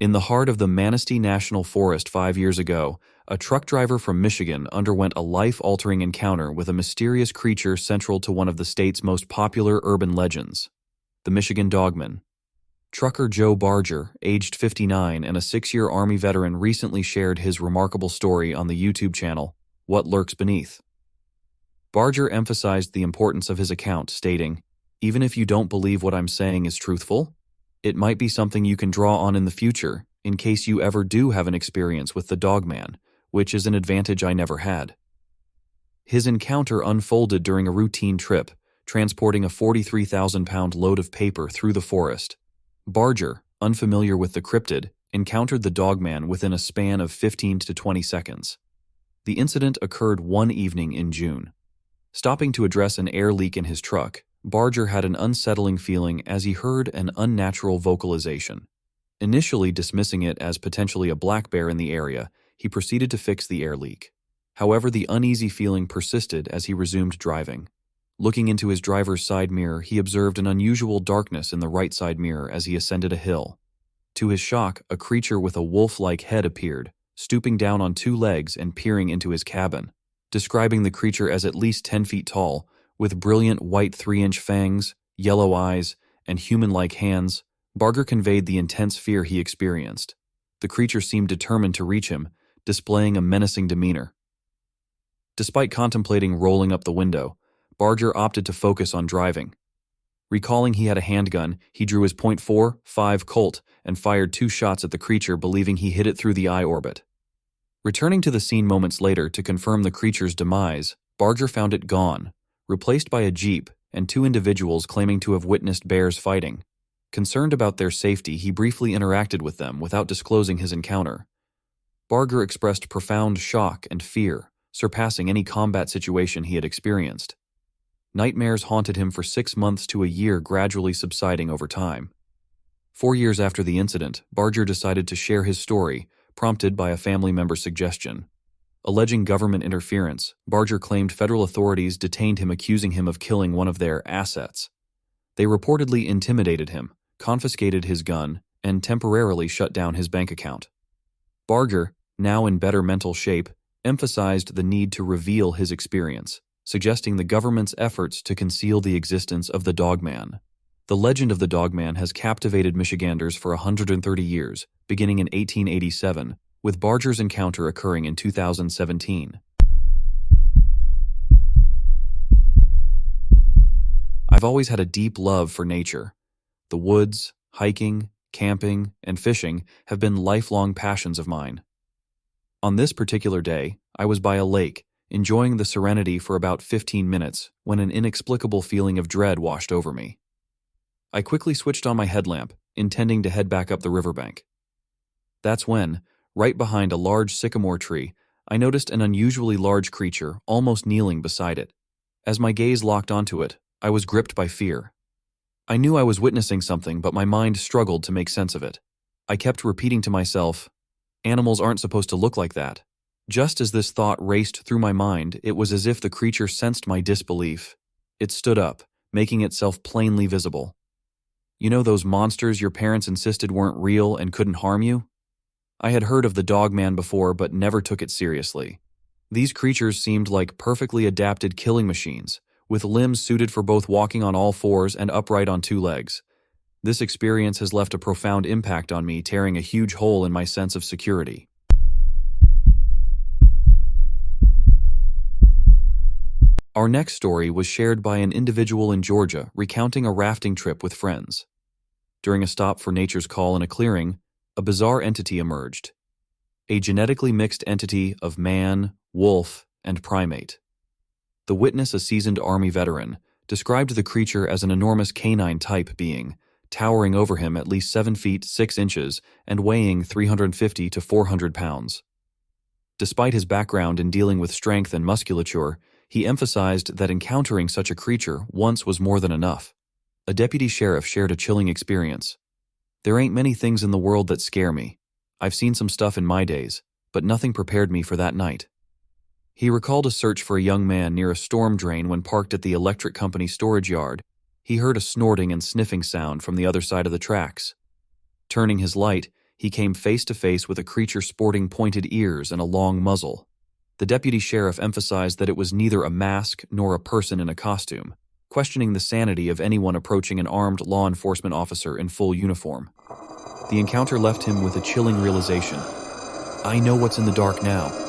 In the heart of the Manistee National Forest 5 years ago, a truck driver from Michigan underwent a life-altering encounter with a mysterious creature central to one of the state's most popular urban legends, the Michigan Dogman. Trucker Joe Barger, aged 59 and a 6-year Army veteran, recently shared his remarkable story on the YouTube channel, What Lurks Beneath. Barger emphasized the importance of his account, stating, "Even if you don't believe what I'm saying is truthful, it might be something you can draw on in the future, in case you ever do have an experience with the Dogman, which is an advantage I never had." His encounter unfolded during a routine trip, transporting a 43,000-pound load of paper through the forest. Barger, unfamiliar with the cryptid, encountered the Dogman within a span of 15 to 20 seconds. The incident occurred one evening in June. Stopping to address an air leak in his truck, Barger had an unsettling feeling as he heard an unnatural vocalization. Initially dismissing it as potentially a black bear in the area, he proceeded to fix the air leak. However, the uneasy feeling persisted as he resumed driving. Looking into his driver's side mirror, he observed an unusual darkness in the right side mirror as he ascended a hill. To his shock, a creature with a wolf-like head appeared, stooping down on 2 legs and peering into his cabin. Describing the creature as at least 10 feet tall, with brilliant white 3-inch fangs, yellow eyes, and human-like hands, Barger conveyed the intense fear he experienced. The creature seemed determined to reach him, displaying a menacing demeanor. Despite contemplating rolling up the window, Barger opted to focus on driving. Recalling he had a handgun, he drew his .45 Colt and fired 2 shots at the creature, believing he hit it through the eye orbit. Returning to the scene moments later to confirm the creature's demise, Barger found it gone, replaced by a Jeep and 2 individuals claiming to have witnessed bears fighting. Concerned about their safety, he briefly interacted with them without disclosing his encounter. Barger expressed profound shock and fear, surpassing any combat situation he had experienced. Nightmares haunted him for 6 months to a year, gradually subsiding over time. 4 years after the incident, Barger decided to share his story, prompted by a family member's suggestion. Alleging government interference, Barger claimed federal authorities detained him, accusing him of killing one of their assets. They reportedly intimidated him, confiscated his gun, and temporarily shut down his bank account. Barger, now in better mental shape, emphasized the need to reveal his experience, suggesting the government's efforts to conceal the existence of the Dogman. The legend of the Dogman has captivated Michiganders for 130 years, beginning in 1887, with Barger's encounter occurring in 2017. I've always had a deep love for nature. The woods, hiking, camping, and fishing have been lifelong passions of mine. On this particular day, I was by a lake, enjoying the serenity for about 15 minutes when an inexplicable feeling of dread washed over me. I quickly switched on my headlamp, intending to head back up the riverbank. That's when, right behind a large sycamore tree, I noticed an unusually large creature almost kneeling beside it. As my gaze locked onto it, I was gripped by fear. I knew I was witnessing something, but my mind struggled to make sense of it. I kept repeating to myself, "Animals aren't supposed to look like that." Just as this thought raced through my mind, it was as if the creature sensed my disbelief. It stood up, making itself plainly visible. You know those monsters your parents insisted weren't real and couldn't harm you? I had heard of the Dogman before, but never took it seriously. These creatures seemed like perfectly adapted killing machines, with limbs suited for both walking on all 4s and upright on 2 legs. This experience has left a profound impact on me, tearing a huge hole in my sense of security. Our next story was shared by an individual in Georgia recounting a rafting trip with friends. During a stop for nature's call in a clearing, a bizarre entity emerged. A genetically mixed entity of man, wolf, and primate. The witness, a seasoned Army veteran, described the creature as an enormous canine-type being, towering over him at least 7 feet 6 inches and weighing 350 to 400 pounds. Despite his background in dealing with strength and musculature, he emphasized that encountering such a creature once was more than enough. A deputy sheriff shared a chilling experience. "There ain't many things in the world that scare me. I've seen some stuff in my days, but nothing prepared me for that night." He recalled a search for a young man near a storm drain when parked at the electric company storage yard. He heard a snorting and sniffing sound from the other side of the tracks. Turning his light, he came face to face with a creature sporting pointed ears and a long muzzle. The deputy sheriff emphasized that it was neither a mask nor a person in a costume, questioning the sanity of anyone approaching an armed law enforcement officer in full uniform. The encounter left him with a chilling realization. I know what's in the dark now.